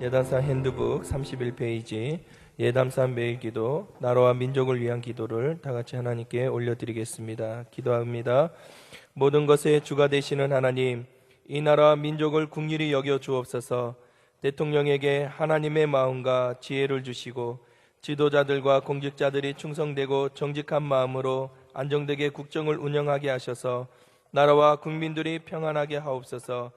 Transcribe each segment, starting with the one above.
예담산 핸드북 31페이지 예담산 매일기도 나라와 민족을 위한 기도를 다같이 하나님께 올려드리겠습니다. 기도합니다. 모든 것의 주가 되시는 하나님, 이 나라와 민족을 긍휼히 여겨 주옵소서. 대통령에게 하나님의 마음과 지혜를 주시고 지도자들과 공직자들이 충성되고 정직한 마음으로 안정되게 국정을 운영하게 하셔서 나라와 국민들이 평안하게 하옵소서.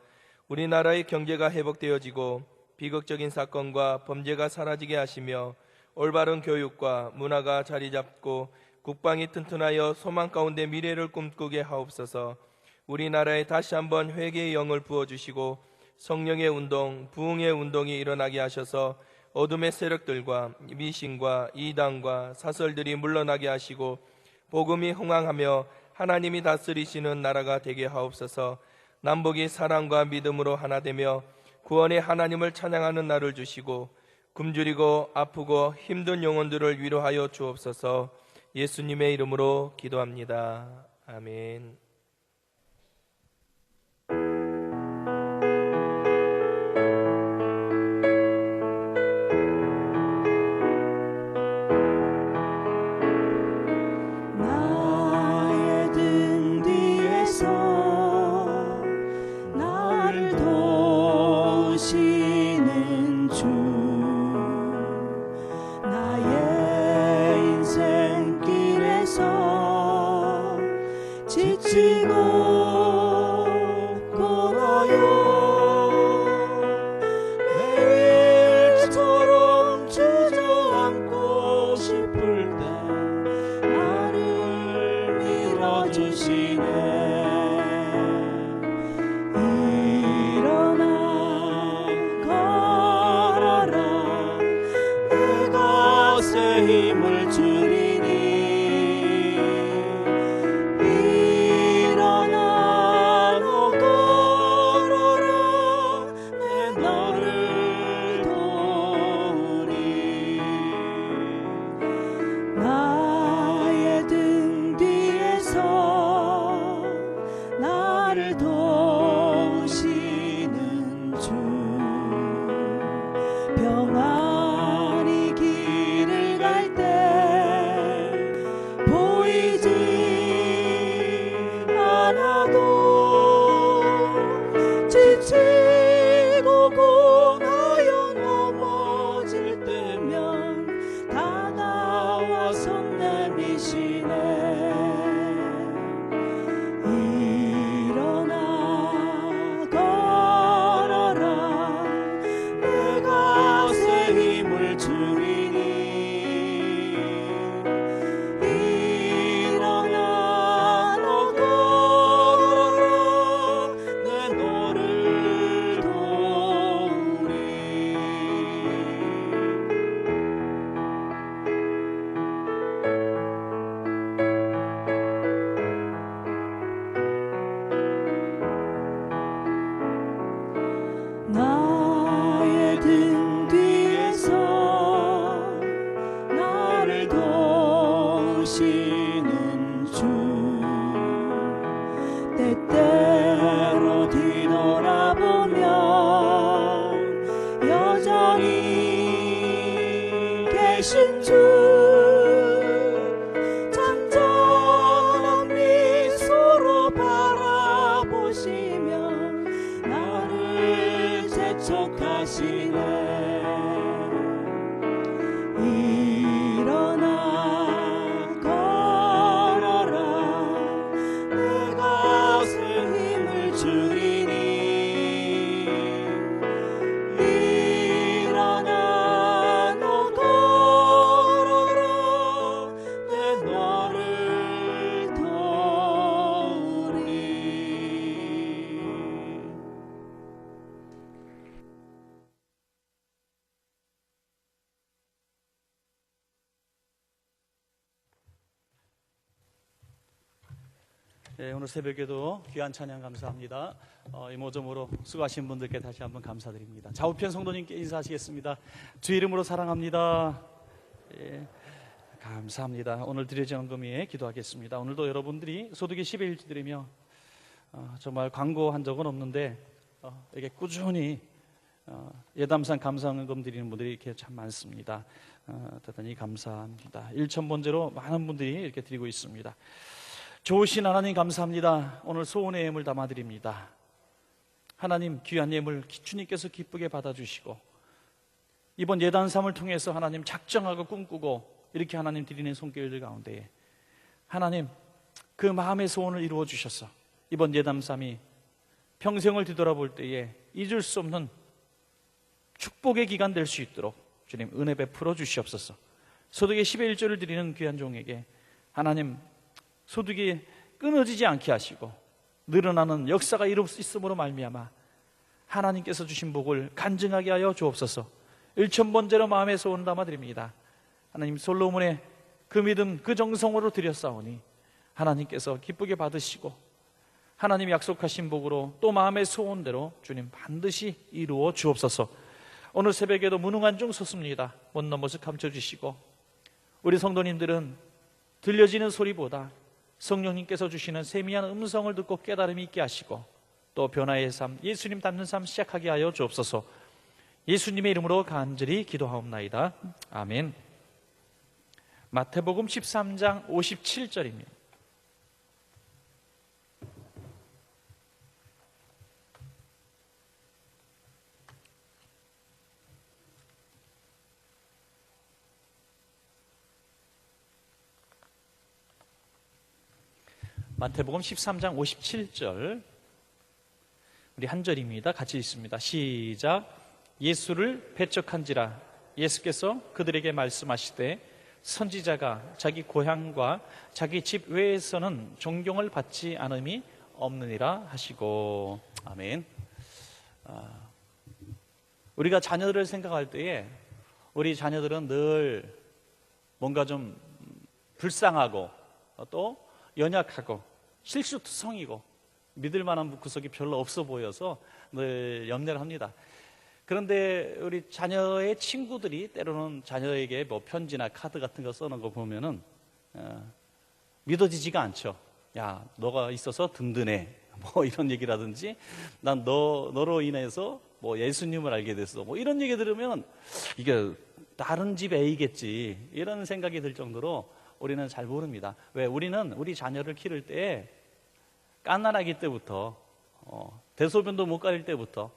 우리나라의 경제가 회복되어지고 비극적인 사건과 범죄가 사라지게 하시며 올바른 교육과 문화가 자리 잡고 국방이 튼튼하여 소망 가운데 미래를 꿈꾸게 하옵소서. 우리나라에 다시 한번 회개의 영을 부어주시고 성령의 운동, 부흥의 운동이 일어나게 하셔서 어둠의 세력들과 미신과 이단과 사설들이 물러나게 하시고 복음이 흥왕하며 하나님이 다스리시는 나라가 되게 하옵소서. 남북이 사랑과 믿음으로 하나 되며 구원의 하나님을 찬양하는 날을 주시고 굶주리고 아프고 힘든 영혼들을 위로하여 주옵소서. 예수님의 이름으로 기도합니다. 아멘. 네, 오늘 새벽에도 귀한 찬양 감사합니다. 이모저모로 수고하신 분들께 다시 한번 감사드립니다. 좌우편 성도님께 인사하시겠습니다. 주 이름으로 사랑합니다. 예, 감사합니다. 오늘 드려지는 금위에 기도하겠습니다. 오늘도 여러분들이 소득의 10의 일치 드리며 정말 광고한 적은 없는데 이게 꾸준히 예담산 감사헌금 드리는 분들이 이렇게 참 많습니다. 대단히 감사합니다. 1,000번째로 많은 분들이 이렇게 드리고 있습니다. 좋으신 하나님 감사합니다. 오늘 소원의 예물 담아드립니다. 하나님 귀한 예물 주님께서 기쁘게 받아주시고 이번 예단삼을 통해서 하나님 작정하고 꿈꾸고 이렇게 하나님 드리는 손길들 가운데 하나님 그 마음의 소원을 이루어 주셔서 이번 예담삼이 평생을 뒤돌아볼 때에 잊을 수 없는 축복의 기간 될 수 있도록 주님 은혜 베풀어 주시옵소서. 소득의 10의 1조를 드리는 귀한 종에게 하나님 소득이 끊어지지 않게 하시고 늘어나는 역사가 있음으로 말미암아 하나님께서 주신 복을 간증하게 하여 주옵소서. 1,000번째로 마음의 소원 담아드립니다. 하나님 솔로몬의 그 믿음 그 정성으로 드렸사오니 하나님께서 기쁘게 받으시고 하나님 약속하신 복으로 또 마음의 소원대로 주님 반드시 이루어 주옵소서. 오늘 새벽에도 무능한 중 섰습니다. 못난 모습 감춰주시고 우리 성도님들은 들려지는 소리보다 성령님께서 주시는 세미한 음성을 듣고 깨달음이 있게 하시고 또 변화의 삶, 예수님 닮는 삶 시작하게 하여 주옵소서. 예수님의 이름으로 간절히 기도하옵나이다. 아멘. 마태복음 13장 57절입니다. 마태복음 13장 57절 우리 한 절입니다. 같이 읽습니다. 시작. 예수를 배척한지라 예수께서 그들에게 말씀하시되 선지자가 자기 고향과 자기 집 외에서는 존경을 받지 않음이 없느니라 하시고. 아멘. 우리가 자녀들을 생각할 때에 우리 자녀들은 늘 뭔가 좀 불쌍하고 또 연약하고 실수투성이고 믿을 만한 구석이 별로 없어 보여서 늘 염려를 합니다. 그런데 우리 자녀의 친구들이 때로는 자녀에게 뭐 편지나 카드 같은 거 써놓은 거 보면은 믿어지지가 않죠. 야, 너가 있어서 든든해. 뭐 이런 얘기라든지 난 너로 인해서 뭐 예수님을 알게 됐어. 뭐 이런 얘기 들으면 이게 다른 집 애이겠지. 이런 생각이 들 정도로 우리는 잘 모릅니다. 왜? 우리는 우리 자녀를 키울 때 깐난아기 때부터 대소변도 못 가릴 때부터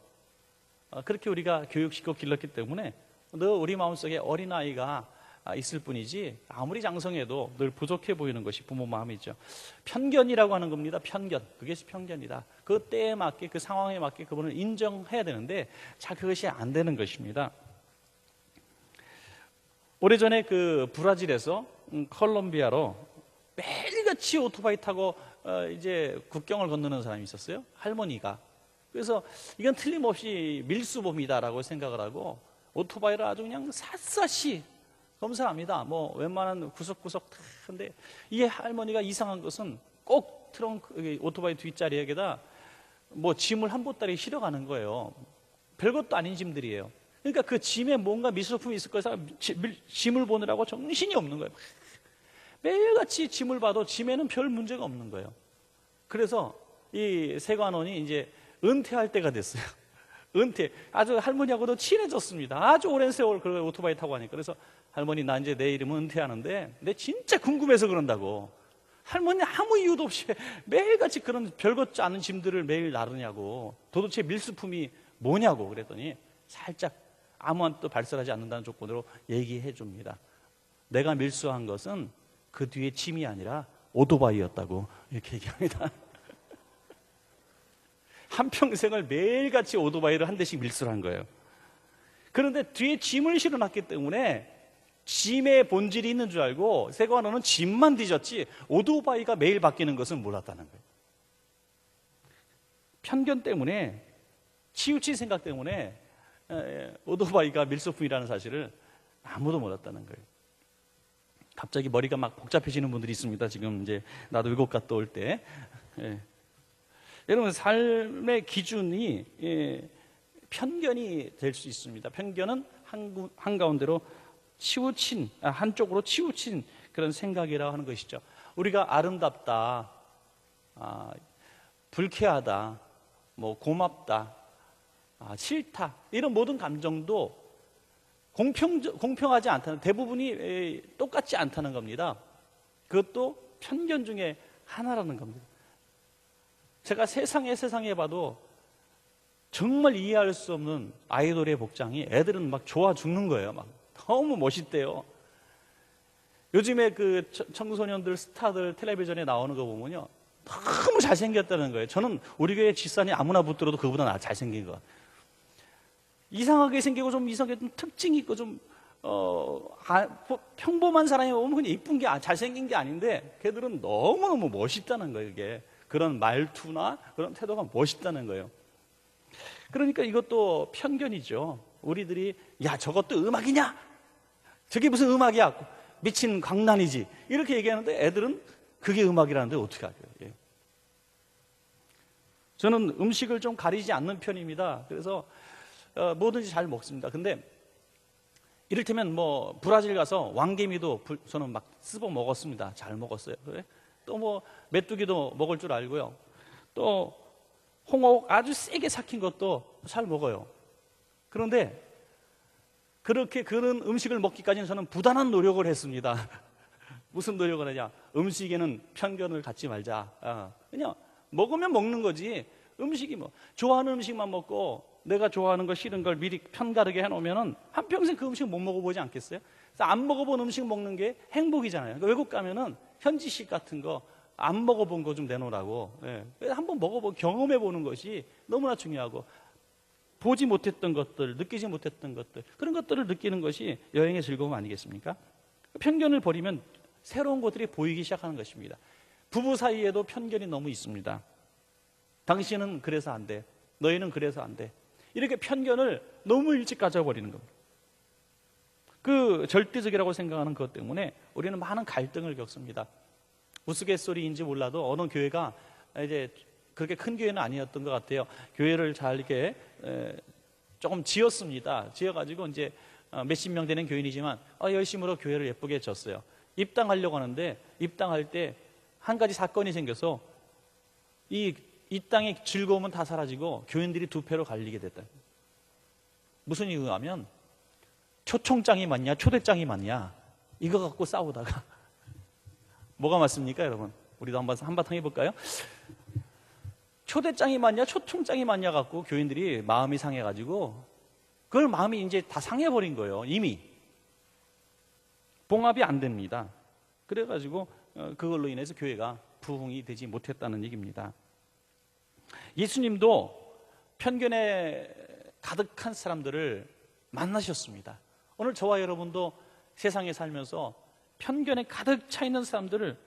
그렇게 우리가 교육시키고 길렀기 때문에 늘 우리 마음속에 어린아이가 있을 뿐이지 아무리 장성해도 늘 부족해 보이는 것이 부모 마음이죠. 편견이라고 하는 겁니다. 편견. 그것이 편견이다. 그 때에 맞게 그 상황에 맞게 그분을 인정해야 되는데 자 그것이 안 되는 것입니다. 오래전에 그 브라질에서 콜롬비아로 매일같이 오토바이 타고 이제 국경을 건너는 사람이 있었어요. 할머니가. 그래서 이건 틀림없이 밀수범이다라고 생각을 하고 오토바이를 아주 그냥 샅샅이 검사합니다. 뭐 웬만한 구석구석 다. 근데 이 할머니가 이상한 것은 꼭 트렁크 오토바이 뒷자리에다 뭐 짐을 한 보따리 실어가는 거예요. 별것도 아닌 짐들이에요. 그러니까 그 짐에 뭔가 미술품이 있을 거여서 짐을 보느라고 정신이 없는 거예요. 매일같이 짐을 봐도 짐에는 별 문제가 없는 거예요. 그래서 이 세관원이 이제 은퇴할 때가 됐어요. 은퇴. 아주 할머니하고도 친해졌습니다. 아주 오랜 세월 그 오토바이 타고 하니까. 그래서 할머니 나 이제 내 이름은 은퇴하는데 내 진짜 궁금해서 그런다고. 할머니 아무 이유도 없이 매일같이 그런 별것 않은 짐들을 매일 나르냐고. 도대체 밀수품이 뭐냐고 그랬더니 살짝 아무한테도 발설하지 않는다는 조건으로 얘기해 줍니다. 내가 밀수한 것은 그 뒤에 짐이 아니라 오토바이였다고 이렇게 얘기합니다. 한평생을 매일같이 오토바이를 한 대씩 밀수를 한 거예요. 그런데 뒤에 짐을 실어놨기 때문에 짐의 본질이 있는 줄 알고 세관원은 짐만 뒤졌지 오토바이가 매일 바뀌는 것은 몰랐다는 거예요. 편견 때문에 치우친 생각 때문에 오토바이가 밀소품이라는 사실을 아무도 몰랐다는 거예요. 갑자기 머리가 막 복잡해지는 분들이 있습니다. 지금 이제 나도 외국 갔다 올 때. 여러분 삶의 기준이 편견이 될 수 있습니다. 편견은 한가운데로 치우친 한쪽으로 치우친 그런 생각이라고 하는 것이죠. 우리가 아름답다, 불쾌하다, 뭐 고맙다, 싫다, 이런 모든 감정도 공평하지 않다는, 대부분이 똑같지 않다는 겁니다. 그것도 편견 중에 하나라는 겁니다. 제가 세상에 봐도 정말 이해할 수 없는 아이돌의 복장이 애들은 막 좋아 죽는 거예요. 막 너무 멋있대요. 요즘에 그 청소년들 스타들 텔레비전에 나오는 거 보면요, 너무 잘생겼다는 거예요. 저는 우리 교회 집사님 아무나 붙들어도 그보다 잘생긴 것 같아요. 이상하게 생기고 좀 이상하게 좀 특징이 있고 좀 평범한 사람이 보면 그냥 이쁜 게 잘생긴 게 아닌데 걔들은 너무너무 멋있다는 거예요. 이게 그런 말투나 그런 태도가 멋있다는 거예요. 그러니까 이것도 편견이죠. 우리들이 야, 저것도 음악이냐? 저게 무슨 음악이야? 미친 광란이지. 이렇게 얘기하는데 애들은 그게 음악이라는데 어떻게 알아요? 예. 저는 음식을 좀 가리지 않는 편입니다. 그래서 뭐든지 잘 먹습니다. 근데 이를테면 뭐 브라질 가서 왕개미도 저는 막 씹어 먹었습니다. 잘 먹었어요. 또 뭐 메뚜기도 먹을 줄 알고요. 또 홍어 아주 세게 삭힌 것도 잘 먹어요. 그런데 그렇게 그런 음식을 먹기까지는 저는 부단한 노력을 했습니다. 무슨 노력을 하냐? 음식에는 편견을 갖지 말자. 그냥 먹으면 먹는 거지. 음식이 뭐 좋아하는 음식만 먹고 내가 좋아하는 거 싫은 걸 미리 편가르게 해놓으면은 한평생 그 음식 못 먹어보지 않겠어요? 그래서 안 먹어본 음식 먹는 게 행복이잖아요. 그러니까 외국 가면은 현지식 같은 거 안 먹어본 거 좀 내놓으라고. 예. 한번 먹어보고 경험해보는 것이 너무나 중요하고, 보지 못했던 것들, 느끼지 못했던 것들, 그런 것들을 느끼는 것이 여행의 즐거움 아니겠습니까? 편견을 버리면 새로운 것들이 보이기 시작하는 것입니다. 부부 사이에도 편견이 너무 있습니다. 당신은 그래서 안 돼. 너희는 그래서 안 돼. 이렇게 편견을 너무 일찍 가져버리는 겁니다. 그 절대적이라고 생각하는 그것 때문에 우리는 많은 갈등을 겪습니다. 우스갯소리인지 몰라도 어느 교회가 이제 그렇게 큰 교회는 아니었던 것 같아요. 교회를 잘 이렇게 조금 지었습니다. 지어가지고 이제 몇십 명 되는 교인이지만 열심으로 교회를 예쁘게 졌어요. 입당하려고 하는데 입당할 때 한 가지 사건이 생겨서 이 땅의 즐거움은 다 사라지고 교인들이 두 패로 갈리게 됐다. 무슨 이유냐면 초청장이 맞냐 초대장이 맞냐 이거 갖고 싸우다가 뭐가 맞습니까, 여러분? 우리도 한바탕 해볼까요? 초대장이 맞냐 초청장이 맞냐 갖고 교인들이 마음이 상해가지고 그걸 마음이 이제 다 상해버린 거예요. 이미 봉합이 안 됩니다. 그래가지고 그걸로 인해서 교회가 부흥이 되지 못했다는 얘기입니다. 예수님도 편견에 가득한 사람들을 만나셨습니다. 오늘 저와 여러분도 세상에 살면서 편견에 가득 차 있는 사람들을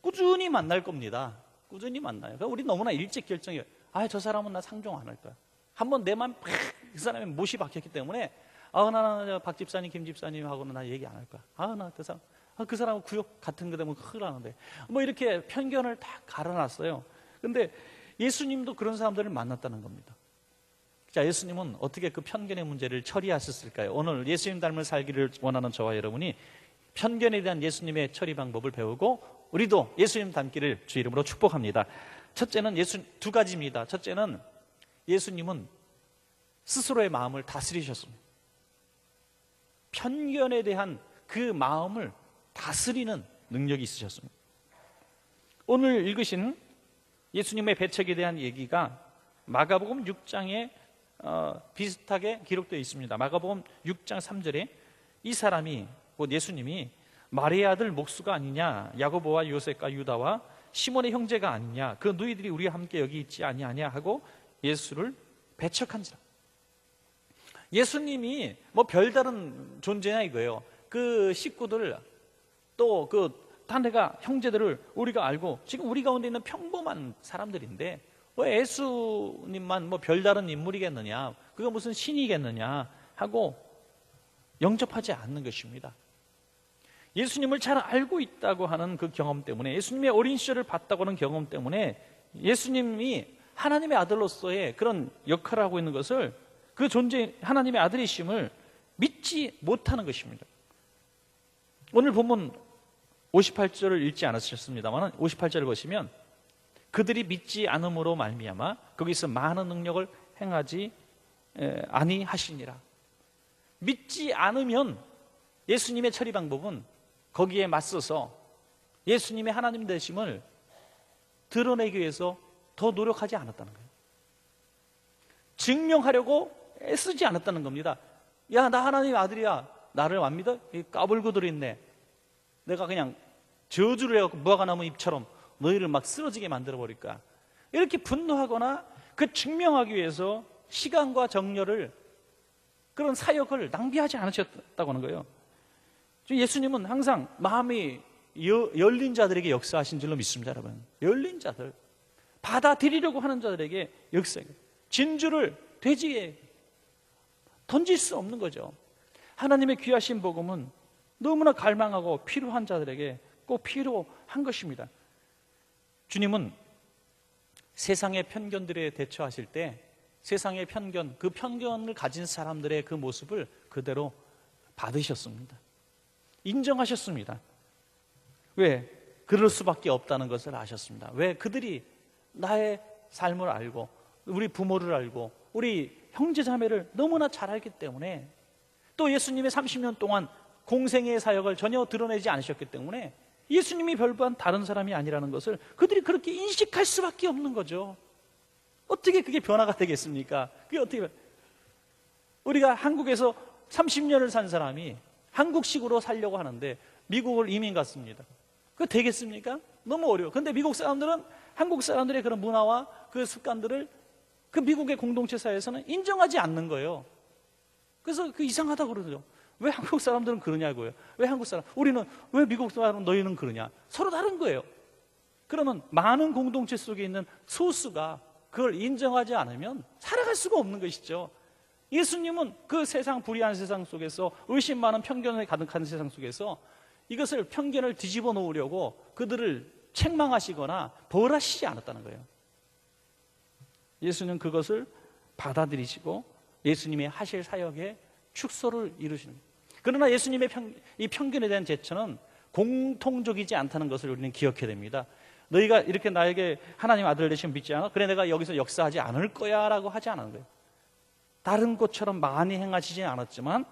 꾸준히 만날 겁니다. 꾸준히 만나요. 그러니까 우리 너무나 일찍 결정해요. 저 사람은 나 상종 안 할 거야. 한번 내 마음 그 사람의 못이 박혔기 때문에 나 박 집사님, 김 집사님하고는 나 얘기 안 할 거야. 나 그 사람은 구역 같은 거 되면 큰일 나는데 뭐 이렇게 편견을 다 갈아놨어요. 근데 예수님도 그런 사람들을 만났다는 겁니다. 자, 예수님은 어떻게 그 편견의 문제를 처리하셨을까요? 오늘 예수님 닮을 살기를 원하는 저와 여러분이 편견에 대한 예수님의 처리 방법을 배우고 우리도 예수님 닮기를 주 이름으로 축복합니다. 첫째는 두 가지입니다. 첫째는 예수님은 스스로의 마음을 다스리셨습니다. 편견에 대한 그 마음을 다스리는 능력이 있으셨습니다. 오늘 읽으신 예수님의 배척에 대한 얘기가 마가복음 6장에 비슷하게 기록되어 있습니다. 마가복음 6장 3절에 이 사람이 곧 예수님이 마리아 아들 목수가 아니냐, 야고보와 요셉과 유다와 시몬의 형제가 아니냐, 그 너희들이 우리와 함께 여기 있지 아니하냐 하고 예수를 배척한지라. 예수님이 뭐 별다른 존재냐 이거예요. 그 식구들 또 딴 데가 형제들을 우리가 알고 지금 우리 가운데 있는 평범한 사람들인데 왜 예수님만 뭐 별다른 인물이겠느냐, 그가 무슨 신이겠느냐 하고 영접하지 않는 것입니다. 예수님을 잘 알고 있다고 하는 그 경험 때문에, 예수님의 어린 시절을 봤다고 하는 경험 때문에 예수님이 하나님의 아들로서의 그런 역할을 하고 있는 것을, 그 존재, 하나님의 아들이심을 믿지 못하는 것입니다. 오늘 본문 58절을 읽지 않으셨습니다만 58절을 보시면 그들이 믿지 않음으로 말미암아 거기서 많은 능력을 행하지 아니하시니라. 믿지 않으면 예수님의 처리 방법은 거기에 맞서서 예수님의 하나님 되심을 드러내기 위해서 더 노력하지 않았다는 거예요. 증명하려고 애쓰지 않았다는 겁니다. 야, 나 하나님의 아들이야. 나를 안 믿어? 까불고들 있네. 내가 그냥 저주를 해갖고 무화과 나무 잎처럼 너희를 막 쓰러지게 만들어버릴까. 이렇게 분노하거나 그 증명하기 위해서 시간과 정열을, 그런 사역을 낭비하지 않으셨다고 하는 거예요. 예수님은 항상 마음이 열린 자들에게 역사하신 줄로 믿습니다, 여러분. 열린 자들, 받아들이려고 하는 자들에게 역사해요. 진주를 돼지에 던질 수 없는 거죠. 하나님의 귀하신 복음은 너무나 갈망하고 필요한 자들에게 꼭 필요한 것입니다. 주님은 세상의 편견들에 대처하실 때 세상의 편견, 그 편견을 가진 사람들의 그 모습을 그대로 받으셨습니다. 인정하셨습니다. 왜? 그럴 수밖에 없다는 것을 아셨습니다. 왜? 그들이 나의 삶을 알고 우리 부모를 알고 우리 형제자매를 너무나 잘 알기 때문에, 또 예수님의 30년 동안 공생애의 사역을 전혀 드러내지 않으셨기 때문에 예수님이 별반 다른 사람이 아니라는 것을 그들이 그렇게 인식할 수밖에 없는 거죠. 어떻게 그게 변화가 되겠습니까? 그게 어떻게, 우리가 한국에서 30년을 산 사람이 한국식으로 살려고 하는데 미국을 이민 갔습니다. 그거 되겠습니까? 너무 어려워. 근데 미국 사람들은 한국 사람들의 그런 문화와 그 습관들을 그 미국의 공동체 사회에서는 인정하지 않는 거예요. 그래서 그 이상하다고 그러죠. 왜 한국 사람들은 그러냐고요. 왜 한국 사람, 우리는, 왜 미국 사람 너희는 그러냐. 서로 다른 거예요. 그러면 많은 공동체 속에 있는 소수가 그걸 인정하지 않으면 살아갈 수가 없는 것이죠. 예수님은 그 세상, 불의한 세상 속에서, 의심 많은 편견에 가득한 세상 속에서 이것을, 편견을 뒤집어 놓으려고 그들을 책망하시거나 벌하시지 않았다는 거예요. 예수님은 그것을 받아들이시고 예수님의 하실 사역에 축소를 이루시는 거예요. 그러나 예수님의 이 편견에 대한 제처는 공통적이지 않다는 것을 우리는 기억해야 됩니다. 너희가 이렇게 나에게 하나님 아들 되시면 믿지 않아? 그래, 내가 여기서 역사하지 않을 거야 라고 하지 않은 거예요. 다른 곳처럼 많이 행하시지 않았지만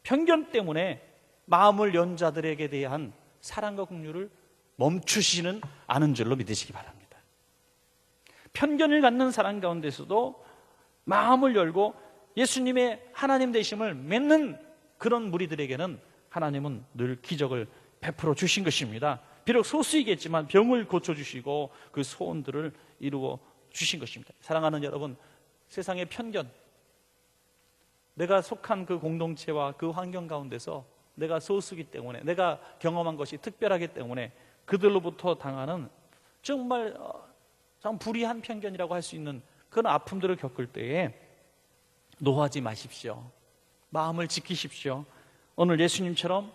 편견 때문에 마음을 연 자들에게 대한 사랑과 긍휼을 멈추시는 않은 줄로 믿으시기 바랍니다. 편견을 갖는 사람 가운데서도 마음을 열고 예수님의 하나님 되심을 맺는 그런 무리들에게는 하나님은 늘 기적을 베풀어 주신 것입니다. 비록 소수이겠지만 병을 고쳐주시고 그 소원들을 이루어 주신 것입니다. 사랑하는 여러분, 세상의 편견, 내가 속한 그 공동체와 그 환경 가운데서 내가 소수이기 때문에, 내가 경험한 것이 특별하기 때문에 그들로부터 당하는 정말 참 불의한 편견이라고 할 수 있는 그런 아픔들을 겪을 때에 노하지 마십시오. 마음을 지키십시오. 오늘 예수님처럼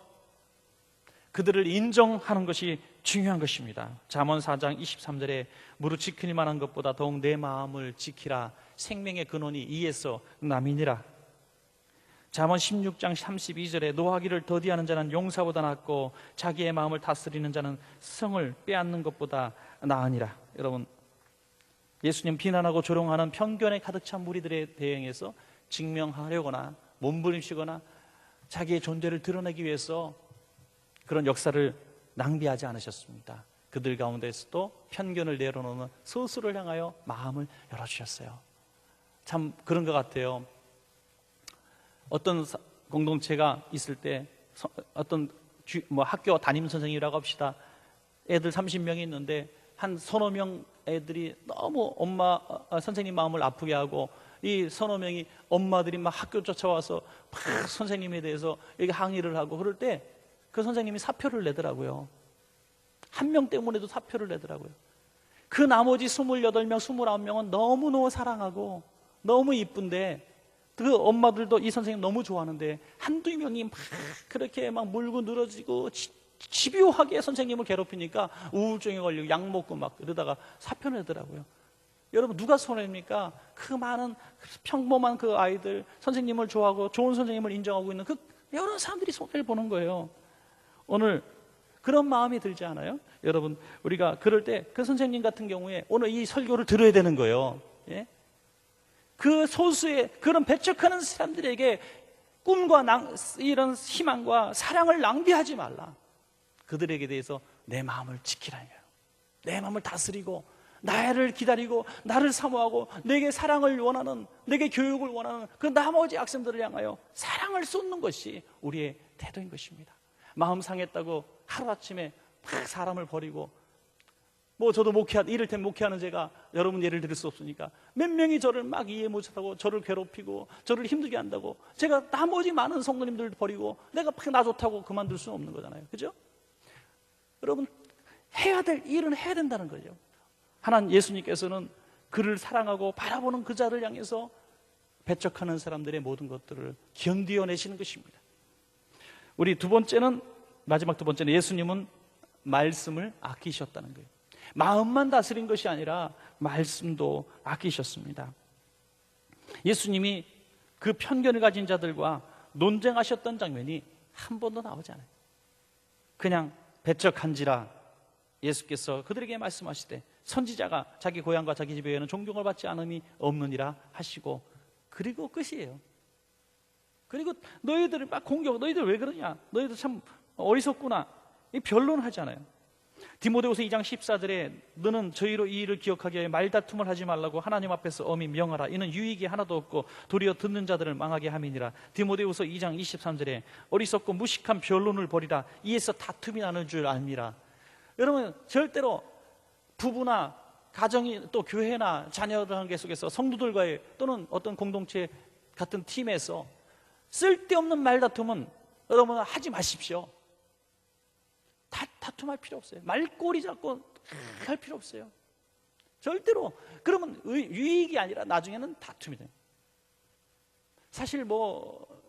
그들을 인정하는 것이 중요한 것입니다. 잠언 4장 23절에 무릇 지킬 만한 것보다 더욱 내 마음을 지키라. 생명의 근원이 이에서 남이니라. 잠언 16장 32절에 노하기를 더디하는 자는 용사보다 낫고 자기의 마음을 다스리는 자는 성을 빼앗는 것보다 나으니라. 여러분, 예수님 비난하고 조롱하는 편견에 가득 찬 무리들에 대응해서 증명하려거나 몸부림치거나 자기의 존재를 드러내기 위해서 그런 역사를 낭비하지 않으셨습니다. 그들 가운데서도 편견을 내려놓는 소수를 향하여 마음을 열어주셨어요. 참 그런 것 같아요. 어떤 공동체가 있을 때 어떤 학교 담임 선생님이라고 합시다. 애들 30명이 있는데 한 서너 명 애들이 너무 선생님 마음을 아프게 하고, 이 서너 명이 엄마들이 막 학교 쫓아와서 막 선생님에 대해서 이렇게 항의를 하고 그럴 때 그 선생님이 사표를 내더라고요. 한 명 때문에도 사표를 내더라고요. 그 나머지 28명, 29명은 너무너무 사랑하고 너무 이쁜데 그 엄마들도 이 선생님 너무 좋아하는데 한두 명이 막 그렇게 막 물고 늘어지고 집요하게 선생님을 괴롭히니까 우울증에 걸리고 약 먹고 막 그러다가 사표 내더라고요. 여러분, 누가 손해입니까? 그 많은 평범한 그 아이들, 선생님을 좋아하고 좋은 선생님을 인정하고 있는 그 여러 사람들이 손해를 보는 거예요. 오늘 그런 마음이 들지 않아요? 여러분, 우리가 그럴 때 그 선생님 같은 경우에 오늘 이 설교를 들어야 되는 거예요. 예? 그 소수의 그런 배척하는 사람들에게 꿈과 이런 희망과 사랑을 낭비하지 말라. 그들에게 대해서 내 마음을 지키라는 거예요. 내 마음을 다스리고 나를 기다리고 나를 사모하고 내게 사랑을 원하는, 내게 교육을 원하는 그 나머지 학생들을 향하여 사랑을 쏟는 것이 우리의 태도인 것입니다. 마음 상했다고 하루아침에 막 사람을 버리고, 저도 이를테면 목회하는 제가 여러분 예를 들을 수 없으니까 몇 명이 저를 막 이해 못하고 저를 괴롭히고 저를 힘들게 한다고 제가 나머지 많은 성도님들 버리고 내가 나 좋다고 그만둘 수는 없는 거잖아요. 그죠? 여러분, 해야 될 일은 해야 된다는 거죠. 하나님 예수님께서는 그를 사랑하고 바라보는 그 자를 향해서 배척하는 사람들의 모든 것들을 견디어내시는 것입니다. 우리 마지막 두 번째는 예수님은 말씀을 아끼셨다는 거예요. 마음만 다스린 것이 아니라 말씀도 아끼셨습니다. 예수님이 그 편견을 가진 자들과 논쟁하셨던 장면이 한 번도 나오지 않아요. 그냥 배척한지라 예수께서 그들에게 말씀하시되 선지자가 자기 고향과 자기 집 외에는 존경을 받지 않음이 없느니라 하시고, 그리고 끝이에요. 그리고 너희들을 막 공격, 너희들 왜 그러냐, 너희들 참 어리석구나, 이 변론하잖아요. 디모데후서 2장 14절에 너는 저희로 이 일을 기억하게 하여 말다툼을 하지 말라고 하나님 앞에서 엄히 명하라. 이는 유익이 하나도 없고 도리어 듣는 자들을 망하게 함이니라. 디모데후서 2장 23절에 어리석고 무식한 변론을 벌이라. 이에서 다툼이 나는 줄 압니다. 여러분, 절대로 부부나 가정이 또 교회나 자녀들 관계 속에서 성도들과의 또는 어떤 공동체 같은 팀에서 쓸데없는 말다툼은 여러분 하지 마십시오. 다툼할 필요 없어요. 말꼬리 잡고 할 필요 없어요. 절대로. 그러면 유익이 아니라 나중에는 다툼이 돼요. 사실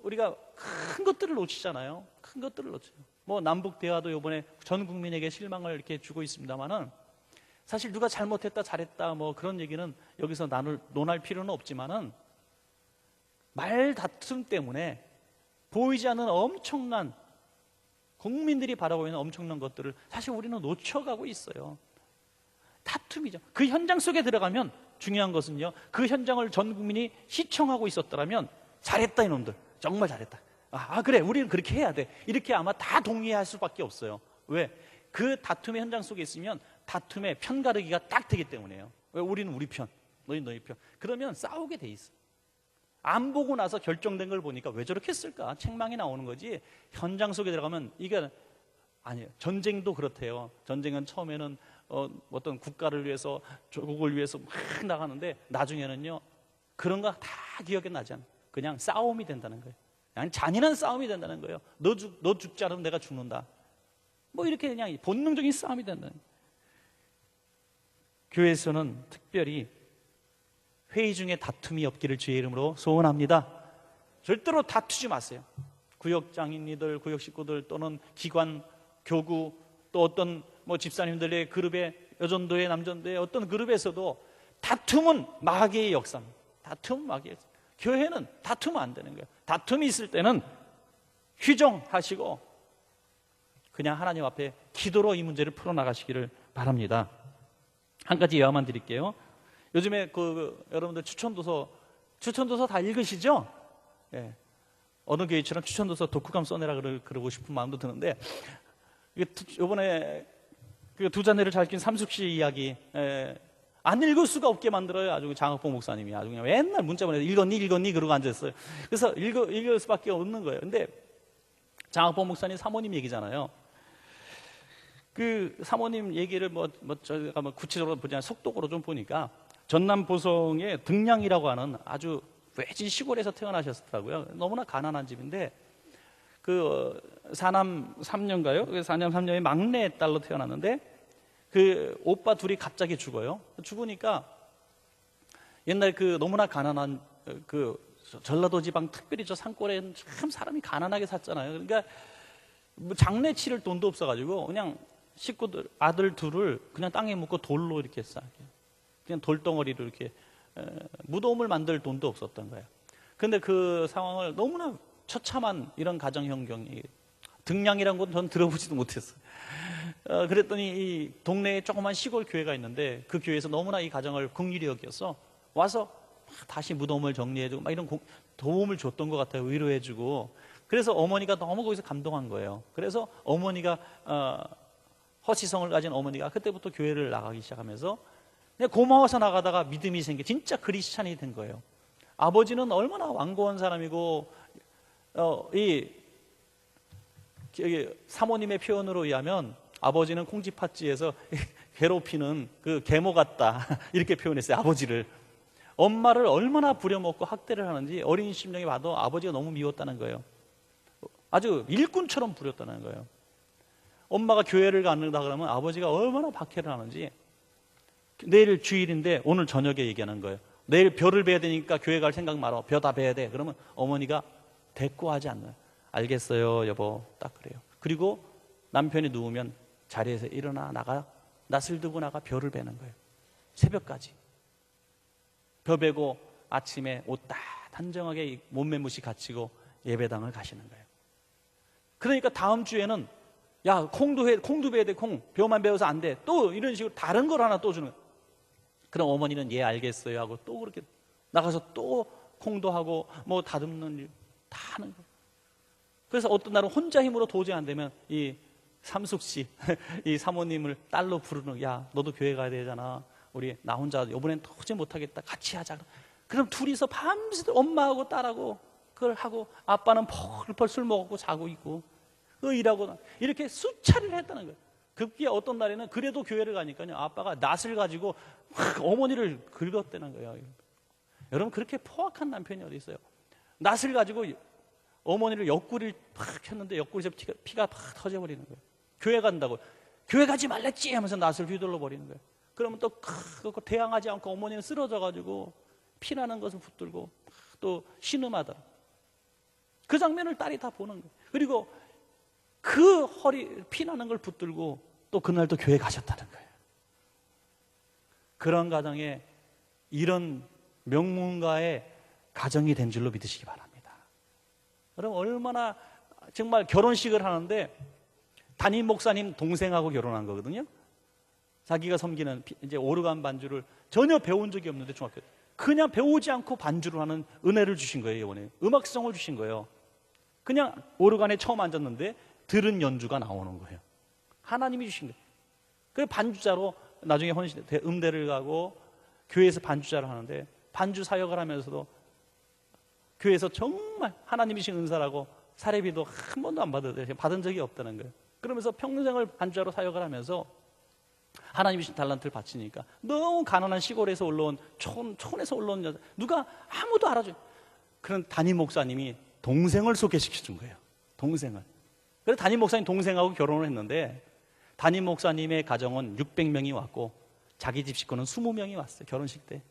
우리가 큰 것들을 놓치잖아요. 큰 것들을 놓쳐요. 남북 대화도 이번에 전 국민에게 실망을 이렇게 주고 있습니다만은, 사실 누가 잘못했다 잘했다 그런 얘기는 여기서 논할 필요는 없지만은, 말 다툼 때문에 보이지 않는 엄청난, 국민들이 바라보고 있는 엄청난 것들을 사실 우리는 놓쳐가고 있어요. 다툼이죠. 그 현장 속에 들어가면 중요한 것은요, 그 현장을 전 국민이 시청하고 있었더라면 잘했다 이놈들, 정말 잘했다, 그래 우리는 그렇게 해야 돼, 이렇게 아마 다 동의할 수밖에 없어요. 왜? 그 다툼의 현장 속에 있으면 다툼의 편 가르기가 딱 되기 때문이에요. 왜? 우리는 우리 편, 너희 편. 그러면 싸우게 돼 있어. 안 보고 나서 결정된 걸 보니까 왜 저렇게 했을까? 책망이 나오는 거지. 현장 속에 들어가면 이게 아니에요. 전쟁도 그렇대요. 전쟁은 처음에는 어떤 국가를 위해서, 조국을 위해서 막 나가는데 나중에는요, 그런 거 다 기억이 나지 않아요. 그냥 싸움이 된다는 거예요. 그냥 잔인한 싸움이 된다는 거예요. 너 죽지 않으면 내가 죽는다. 이렇게 그냥 본능적인 싸움이 된다는 거예요. 교회에서는 특별히 회의 중에 다툼이 없기를 주의 이름으로 소원합니다. 절대로 다투지 마세요. 구역장인이들, 구역 식구들 또는 기관, 교구, 또 어떤 집사님들의 그룹에, 여전도회, 남전도회 어떤 그룹에서도 다툼은 마귀의 역사입니다. 다툼은 마귀의 역사. 교회는 다투면 안 되는 거예요. 다툼이 있을 때는 휴정하시고 그냥 하나님 앞에 기도로 이 문제를 풀어나가시기를 바랍니다. 한 가지 예화만 드릴게요. 요즘에 여러분들 추천도서 다 읽으시죠? 예. 어느 교회처럼 추천도서 독후감 써내라 그러고 싶은 마음도 드는데, 이번에 그 두 자매를 잘 키운 삼숙 씨 이야기, 안 읽을 수가 없게 만들어요. 아주 장학봉 목사님이 아주 그냥 맨날 문자 보내서 읽었니 그러고 앉았어요. 그래서 읽을 수밖에 없는 거예요. 근데 장학봉 목사님 사모님 얘기잖아요. 그 사모님 얘기를 저희가 구체적으로 보지 않아 속독으로 좀 보니까, 전남 보성의 등량이라고 하는 아주 외진 시골에서 태어나셨더라고요. 너무나 가난한 집인데, 그 사남 3녀인가요? 그 사남 3녀의 막내 딸로 태어났는데, 그 오빠 둘이 갑자기 죽어요. 죽으니까 옛날 그 너무나 가난한 그 전라도 지방, 특별히 저 산골에 참 사람이 가난하게 살잖아요. 그러니까 장례치를 돈도 없어가지고 그냥 식구들, 아들 둘을 그냥 땅에 묻고 돌로 이렇게 쌓게, 그냥 돌덩어리로 이렇게 무덤을 만들 돈도 없었던 거예요. 근데 그 상황을 너무나 처참한 이런 가정 환경이, 등량이라는 건 전 들어보지도 못했어요. 그랬더니 이 동네에 조그만 시골 교회가 있는데, 그 교회에서 너무나 이 가정을 긍휼히 여겨서 와서 다시 무덤을 정리해주고 막 이런 도움을 줬던 것 같아요. 위로해주고. 그래서 어머니가 너무 거기서 감동한 거예요. 그래서 어머니가 허시성을 가진 어머니가 그때부터 교회를 나가기 시작하면서 그냥 고마워서 나가다가 믿음이 생겨 진짜 크리스찬이 된 거예요. 아버지는 얼마나 완고한 사람이고 이 사모님의 표현으로 의하면 아버지는 콩쥐팥쥐에서 괴롭히는 그 계모 같다 이렇게 표현했어요. 아버지를. 엄마를 얼마나 부려먹고 학대를 하는지 어린 심령이 봐도 아버지가 너무 미웠다는 거예요. 아주 일꾼처럼 부렸다는 거예요. 엄마가 교회를 간다 그러면 아버지가 얼마나 박해를 하는지. 내일 주일인데 오늘 저녁에 얘기하는 거예요. 내일 벼를 베야 되니까 교회 갈 생각 말어. 벼 다 베야 돼. 그러면 어머니가 대꾸하지 않나요? 알겠어요 여보. 딱 그래요. 그리고 남편이 누우면 자리에서 일어나 나가 낫을 들고 나가 벼를 베는 거예요. 새벽까지 벼 베고 아침에 옷 딱 단정하게 몸매무시 갖추고 예배당을 가시는 거예요. 그러니까 다음 주에는 야 콩도 베야 돼. 콩 벼만 베어서 안 돼. 또 이런 식으로 다른 걸 하나 또 주는 거예요. 그럼 어머니는 예 알겠어요 하고 또 그렇게 나가서 또 콩도 하고 뭐 다듬는 일 다 하는 거예요. 그래서 어떤 날은 혼자 힘으로 도저히 안 되면 이 삼숙 씨, 이 사모님을 딸로 부르는 야 너도 교회 가야 되잖아. 우리 나 혼자 이번엔 도저히 못하겠다. 같이 하자. 그럼 둘이서 밤새도록 엄마하고 딸하고 그걸 하고 아빠는 펄펄 술 먹고 자고 있고 일하고 이렇게 수차례를 했다는 거예요. 급기야 어떤 날에는 그래도 교회를 가니까요 아빠가 낫을 가지고 확 어머니를 긁었다는 거예요. 여러분 그렇게 포악한 남편이 어디 있어요? 낫을 가지고 어머니를 옆구리를 팍 했는데 옆구리에서 피가 팍 터져버리는 거예요. 교회 간다고 교회 가지 말랬지 하면서 낫을 휘둘러 버리는 거예요. 그러면 또 대항하지 않고 어머니는 쓰러져 가지고 피나는 것을 붙들고 또 신음하더라. 그 장면을 딸이 다 보는 거예요. 그리고 그 허리 피나는 걸 붙들고 또 그날 또 교회 가셨다는 거예요. 그런 가정에 이런 명문가의 가정이 된 줄로 믿으시기 바랍니다. 여러분 얼마나 정말 결혼식을 하는데 담임 목사님 동생하고 결혼한 거거든요. 자기가 섬기는 이제 오르간 반주를 전혀 배운 적이 없는데 중학교 때 그냥 배우지 않고 반주를 하는 은혜를 주신 거예요. 이번에 음악성을 주신 거예요. 그냥 오르간에 처음 앉았는데 들은 연주가 나오는 거예요. 하나님이 주신 거예요. 그래서 반주자로 나중에 음대를 가고 교회에서 반주자를 하는데 반주 사역을 하면서도 교회에서 정말 하나님이 주신 은사라고 사례비도 한 번도 안 받은 적이 없다는 거예요. 그러면서 평생을 반주자로 사역을 하면서 하나님이 주신 달란트를 바치니까 너무 가난한 시골에서 올라온 촌에서 올라온 여자 누가 아무도 알아줘요. 그런 담임 목사님이 동생을 소개시켜 준 거예요. 동생을. 그래서 담임 목사님 동생하고 결혼을 했는데 담임 목사님의 가정은 600명이 왔고 자기 집 식구는 20명이 왔어요. 결혼식 때.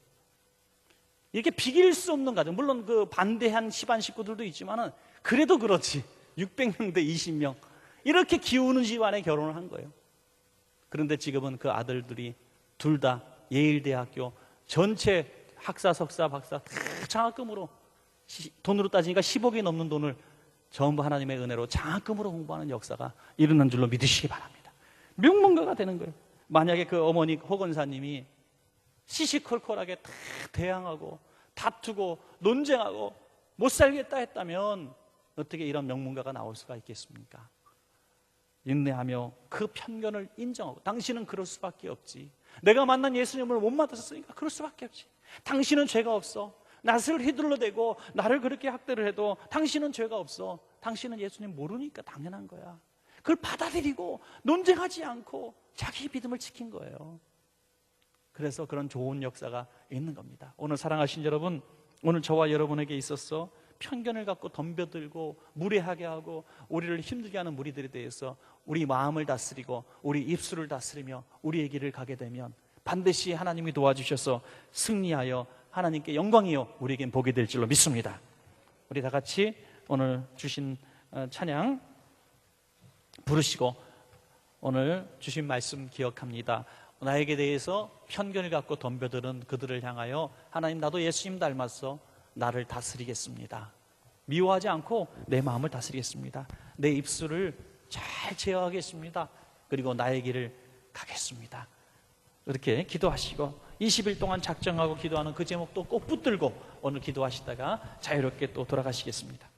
이렇게 비길 수 없는 가정. 물론 그 반대한 집안 식구들도 있지만은 그래도 그렇지. 600명 대 20명. 이렇게 기우는 집안에 결혼을 한 거예요. 그런데 지금은 그 아들들이 둘 다 예일대학교 전체 학사, 석사, 박사 다 장학금으로 돈으로 따지니까 10억이 넘는 돈을 전부 하나님의 은혜로 장학금으로 공부하는 역사가 일어난 줄로 믿으시기 바랍니다. 명문가가 되는 거예요. 만약에 그 어머니 허건사님이 시시콜콜하게 다 대항하고 다투고 논쟁하고 못 살겠다 했다면 어떻게 이런 명문가가 나올 수가 있겠습니까? 인내하며 그 편견을 인정하고 당신은 그럴 수밖에 없지. 내가 만난 예수님을 못 만났으니까 그럴 수밖에 없지. 당신은 죄가 없어. 낫을 휘둘러대고 나를 그렇게 학대를 해도 당신은 죄가 없어. 당신은 예수님 모르니까 당연한 거야. 그걸 받아들이고 논쟁하지 않고 자기 믿음을 지킨 거예요. 그래서 그런 좋은 역사가 있는 겁니다. 오늘 사랑하신 여러분, 오늘 저와 여러분에게 있어서 편견을 갖고 덤벼들고 무례하게 하고 우리를 힘들게 하는 무리들에 대해서 우리 마음을 다스리고 우리 입술을 다스리며 우리의 길을 가게 되면 반드시 하나님이 도와주셔서 승리하여 하나님께 영광이요 우리에겐 복이 될 줄로 믿습니다. 우리 다 같이 오늘 주신 찬양 부르시고 오늘 주신 말씀 기억합니다. 나에게 대해서 편견을 갖고 덤벼드는 그들을 향하여 하나님 나도 예수님 닮았어. 나를 다스리겠습니다. 미워하지 않고 내 마음을 다스리겠습니다. 내 입술을 잘 제어하겠습니다. 그리고 나의 길을 가겠습니다. 이렇게 기도하시고 20일 동안 작정하고 기도하는 그 제목도 꼭 붙들고 오늘 기도하시다가 자유롭게 또 돌아가시겠습니다.